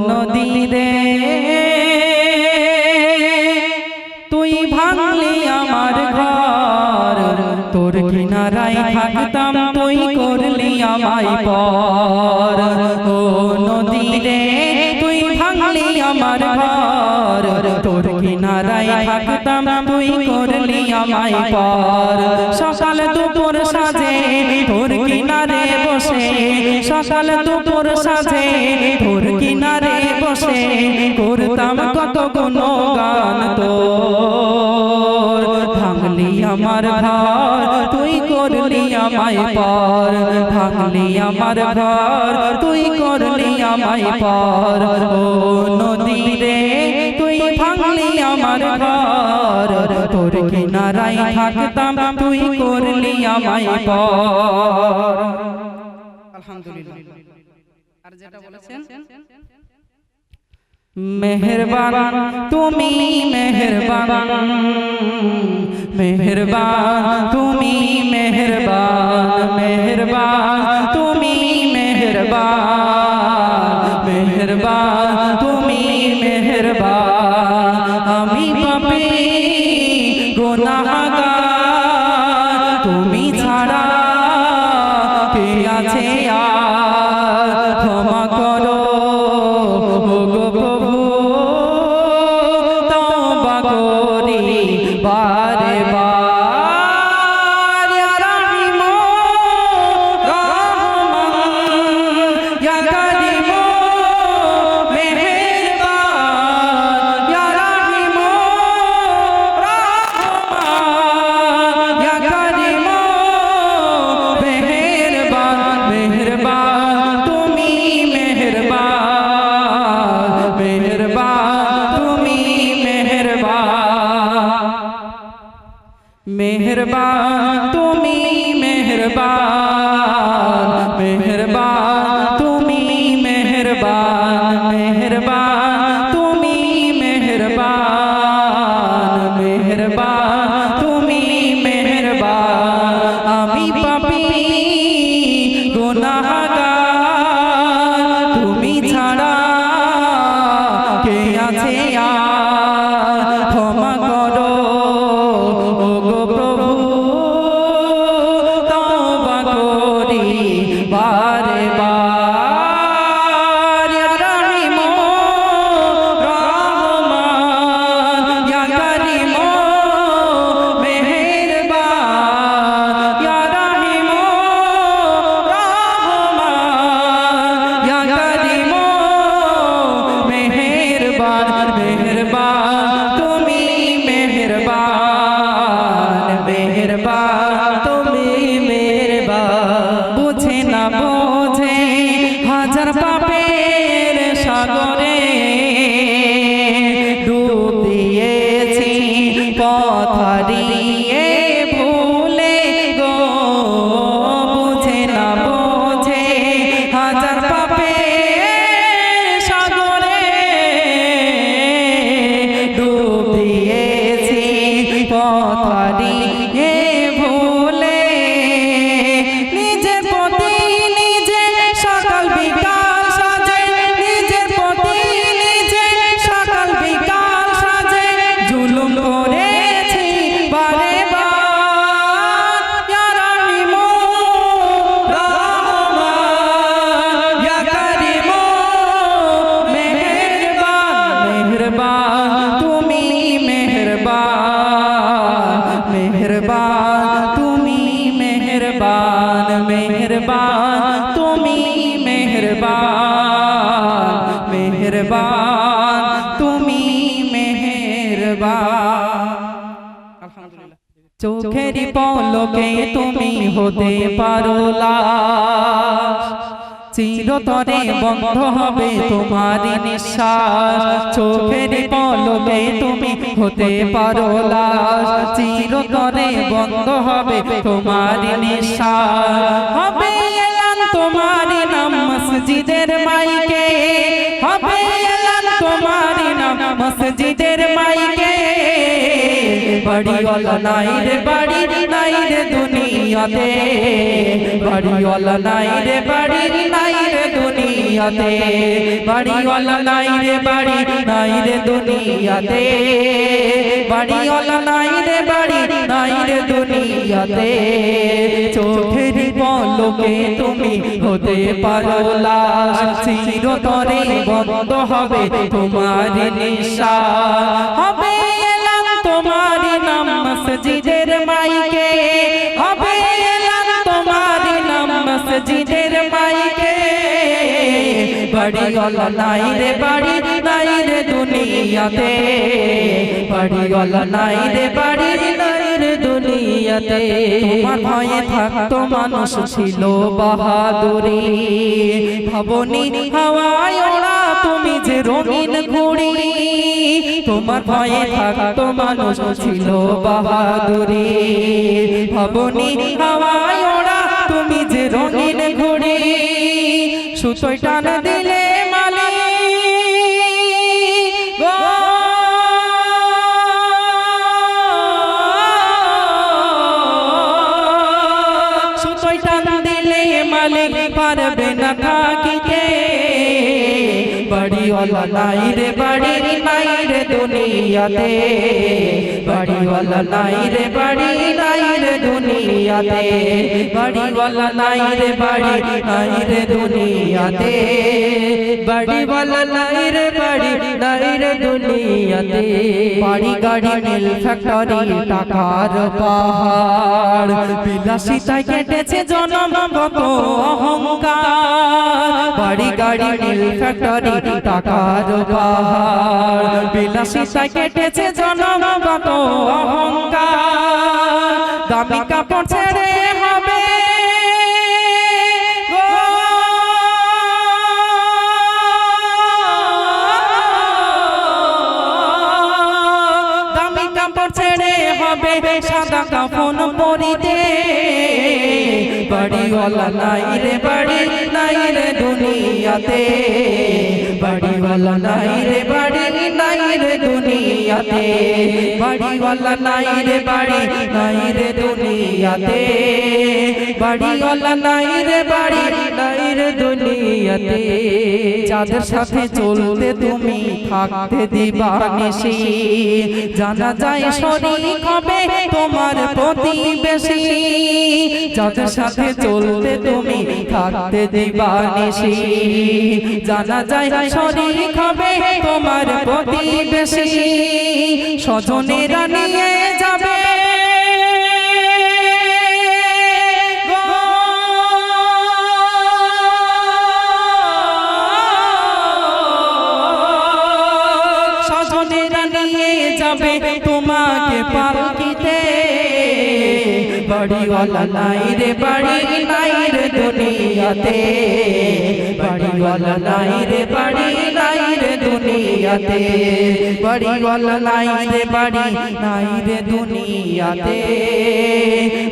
নদী রে তুই ভাঙলি আমার ঘর, তোর কিনারায় থাকতাম তুই করলি আমায় পর। ও নদী রে তুই ভাঙলি আমার ঘর, তোর কিনারায় থাকতাম তুই করলি আমায় পর। সকাল দুপুর সাজে তোর কিনারে বসে, সকাল দুপুর সাজে তোর কিনারে বসে করতাম কত গুণগান তোর। ভাঙলি আমার ঘর তুই করলি আমায় পর, ভাঙলি আমার ঘর তুই করলি আমায় পর। ও নদী রে তুই ভাঙলি আমার ঘর, তোর কিনারায় থাকতাম তুই করলি আমায় পর। আলহামদুলিল্লাহ। আর যেটা বলেছেন মেহেরবান তুমি মেহেরবান, মেহেরবান তুমি মেহেরবান, মেহেরবান তুমি মেহেরবান, মেহেরবান তুমি মেহেরবান। আমি পাপী গুনাহগার, তুমি ছাড়া কে আছে আর, ক্ষমা করো ওগো প্রভু, তওবা করি বারে বার। ইয়া রাহিম রহমান, ইয়া করিম মেহেরবান, ইয়া রাহিম রহমান, ইয়া করিম মেহেরবান। মেহেরবান তুমি মেহেরবান, মেহেরবান তুমি মেহেরবান, মেহেরবান তুমি মেহেরবান, মেহেরবান তুমি মেহেরবান, মেহেরবান তুমি মেহেরবান, মেহেরবান তুমি মেহেরবান। আমি পাপী গুনাহগার, তুমি ছাড়া কে আছে আর, ক্ষমা করো ওগো প্রভু, তওবা করি বারে বার। ইয়া রাহিম রহমান, ইয়া করিম মেহেরবান, ইয়া রাহিম রহমান, ইয়া করিম মেহেরবান। মেহেরবান তুমি মেহেরবান, মেহেরবান তুমি মেহেরবান। বুঝে না বোঝে হাজার পাপের সাগরে ডুব দিয়েছি পথ হারিয়ে ভুলে গো। বুঝে না বোঝে হাজার পাপের সাগরে ডুব দিয়েছি পথ হারিয়ে ভুলে। নিজের প্রতি নিজে সকাল বিকাল সাজে, নিজের প্রতি নিজে সকাল বিকাল সাজে জুলুম করেছি বারে বার। ইয়া রাহিম রহমান, ইয়া করিম মেহেরবান, মেহেরবান তুমি মেহেরবান, মেহেরবান তুমি মেহেরবান, মেহেরবান তুমি মেহেরবান, মেহেরবান তুমি মেহেরবান। আলহামদুলিল্লাহ। চোখের পলকে তুমি হতে পারো লাশ, চিরতরে বন্ধ হবে তোমার নিঃশ্বাস। চোখের পলকে তুমি হতে পারো লাশ, চিরতরে বন্ধ হবে তোমার নিঃশ্বাস। হবে এলান তোমার নাম মসজিদের মাইকে, হবে এলান তোমার নাম মসজিদের মাইকে। বাড়িওয়ালা নাই রে বাড়ি নাই রে দুনিয়াতে বাড়িওয়ালা নাই রে বাড়ি নাই রে দুনিয়াতে বাড়িওয়ালা নাই রে বাড়ি নাই রে দুনিয়াতে বাড়িওয়ালা নাই রে বাড়ি নাই রে দুনিয়াতে চোখের পলকে তুমি হতে পারো লাশ চিরতরে বন্ধ হবে তোমার নিশান হবে এলাম তোমার নাম মসজিদের মাইকে হবে এলাম তোমার নাম মসজিদের মাইকে বাড়িওয়ালা নাই রে বাড়ি নাই রে দুনিয়াতে বাড়িওয়ালা নাই রে বাড়ি নাই রে দুনিয়াতে তোমার ভয়ে থাকতো মানুষ ছিল বাহাদুরি ভাবনি হাওয়ায় ওড়া তুমি যে রঙিন ঘুড়ি তোমার ভয়ে থাকতো মানুষ ছিল বাহাদুরি ভাবনি হাওয়ায় ওড়া তুমি যে রঙিন ঘুড়ি সুতোয় টান দিলে মালি সুতোয় টান দিলে মালিক পারবে না থাকিতে বাড়িওয়ালা নাই রে বাড়ি নাই রে দুনিয়াতে বাড়িওয়ালা নাই রে বাড়ি নাই রে দুনিয়াতে বাড়িওয়ালা নাই রে বাড়ি নাই রে দুনিয়াতে বাড়িওয়ালা নাই রে বাড়ি নাই রে দুনিয়াতে বাড়ি গাড়ি মিল ফ্যাক্টরি টাকার পাহাড় বিলাসিতায় কেটেছে জনম কত অহংকার বাড়ি গাড়ি মিল ফ্যাক্টরি টাকার পাহাড় বিলাসিতায় কেটেছে জনম কত অহংকার দামি কাপড় ছেড়ে হবে দামি কাপড় ছেড়ে হবে সাদা কাফন পরিতে বাড়িওয়ালা নাই রে বাড়ি নাই রে দুনিয়াতে বাড়িওয়ালা নাই রে বাড়ি নাই রে দুনিয়াতে বাড়িওয়ালা নাই রে বাড়ি নাই রে দুনিয়াতে বাড়িওয়ালা নাই রে বাড়ি নাই রে দুনিয়াতে যাদের সাথে চলতে তুমি থাকতে দিবানিশি জানা যায় শরীক হবে তোমার প্রতিবেশী যাদের সাথে চলতে তুমি থাকতে দিবানিশি জানা যায় শরীক হবে তোমার প্রতিবেশী স্বজনেরা নিয়ে যাবে স্বজনেরা নিয়ে যাবে তোমাকে পালকিতে বাড়িওয়ালা নাই রে বাড়ি নাই রে দুনিয়াতে বাড়িওয়ালা নাই রে বাড়ি নাই রে দুনিয়াতে বাড়িওয়ালা নাই রে বাড়ি নাই রে দুনিয়াতে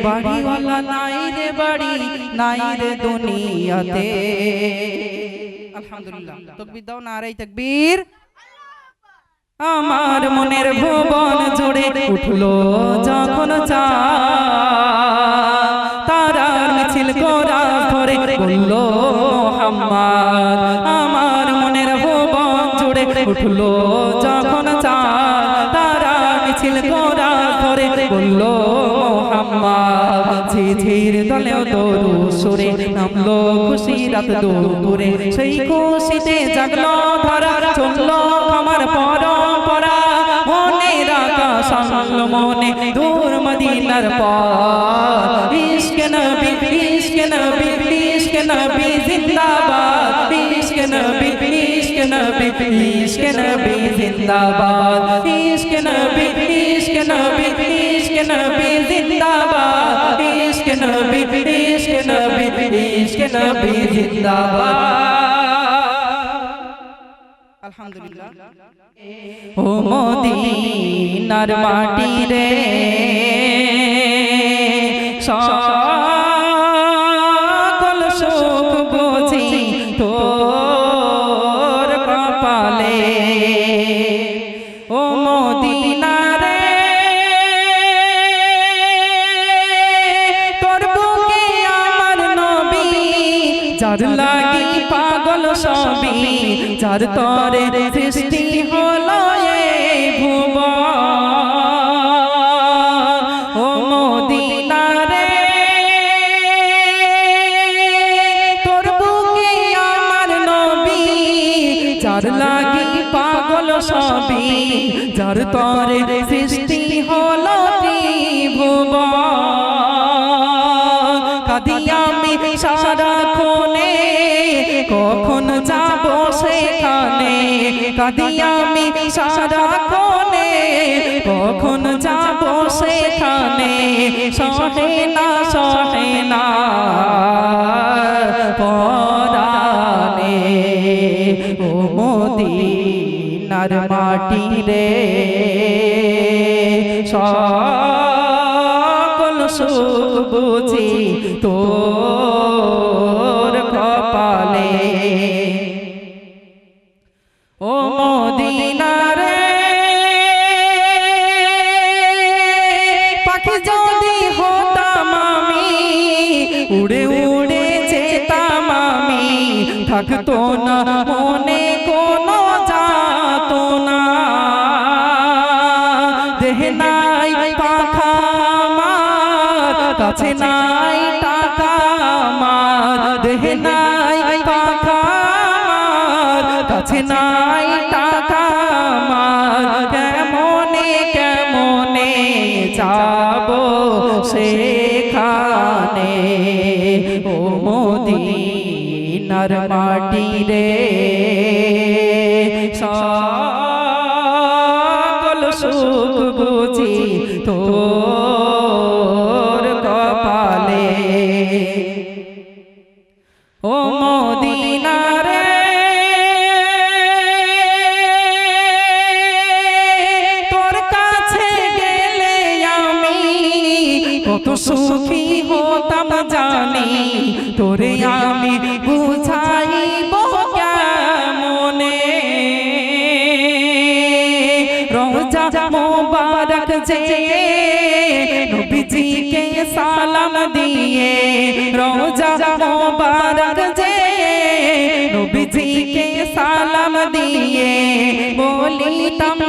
বাড়িওয়ালা নাই রে বাড়ি নাই রে দুনিয়াতে আলহামদুলিল্লাহ তাকবীর দাও নারায়ে তাকবীর আমার মনের ভুবন জুড়ে উঠলো যখন তারা মিছিল করা ধরে বলল মুহাম্মদ আমার মনের ভুবন জুড়ে উঠলো যখন তারা মিছিল করা ধরে বলল মুহাম্মদ ঝিঝির দলেও দরু সুরে নামলো খুশি রাত দুপুরে সেই খুশিতে জাগলো ধরা চললো আমার পরম্পরা মনে রাখা সামল মনে দূর মদিনার পর ইশকে নবী ইশকে নবী ইশকে নবী জিন্দাবাদ ইশকে নবী ইশকে নবী ইশকে নবী জিন্দাবাদ ইশকে নবী ইশকে নবী ইশকে নবী জিন্দাবাদ ইশকে নবী ইশকে নবী ইশকে নবী জিন্দাবাদ আলহামদুলিল্লাহ ও মদিনার মাটি রে সকল সুখ বুঝি তোর কপালে ও মদিনা রে সবই যার তরে সৃষ্টি হলো এই ভুবন ও মদিনা রে তোর বুকে আমার নবী যার লাগি পাগল সবই যার তরে সৃষ্টি হলো ত্রিভুবন কাঁদি আমি সারাক্ষণে কখন যাব সেখানে কাঁদি আমি সারাক্ষণে কখন যাব সেখানে সহে না পরানে ও মদিনার মাটি রে সকল সুখ বুঝি তোর কপালে ও মদিনা রে পাখি যদি হতাম আমি উড়ে উড়ে যেতাম আমি থাকতো না মনে কোনো যাতো না দেহ নাই পাখা আমার কাছে নাই টাকা আমার দেহ নাই পাখা আমার কাছে নাই টাকা আমার কেমনে যাব সেখানে ও মদিনার মাটি রে সকল সুখ বুঝি তোর কপালে ও মদিনা রে তোর কাছে গেলে আমি কত সুখী হতাম জানি তোরে আমি বুঝাইব কেমনে রোজা মোবারক যে নবীজিকে সালাম দিয়ে রোজা মোবারক যে নবীজিকে সালাম দিয়ে বলিতাম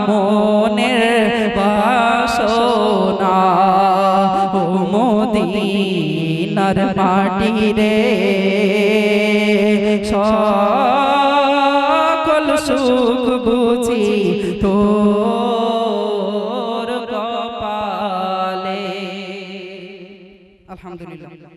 মনের বাসনা ও মদিনার মাটি রে